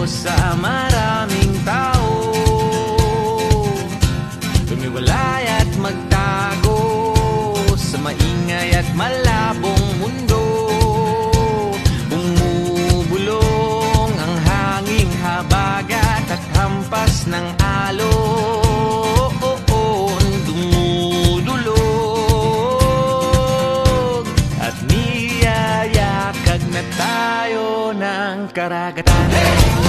sa maraming tao. Tumiwalay at magtago sa maingay at malabong mundo. Bumubulong ang hanging habagat at hampas ng alon. Dumudulog at niyayakag na tayo ng karagatan.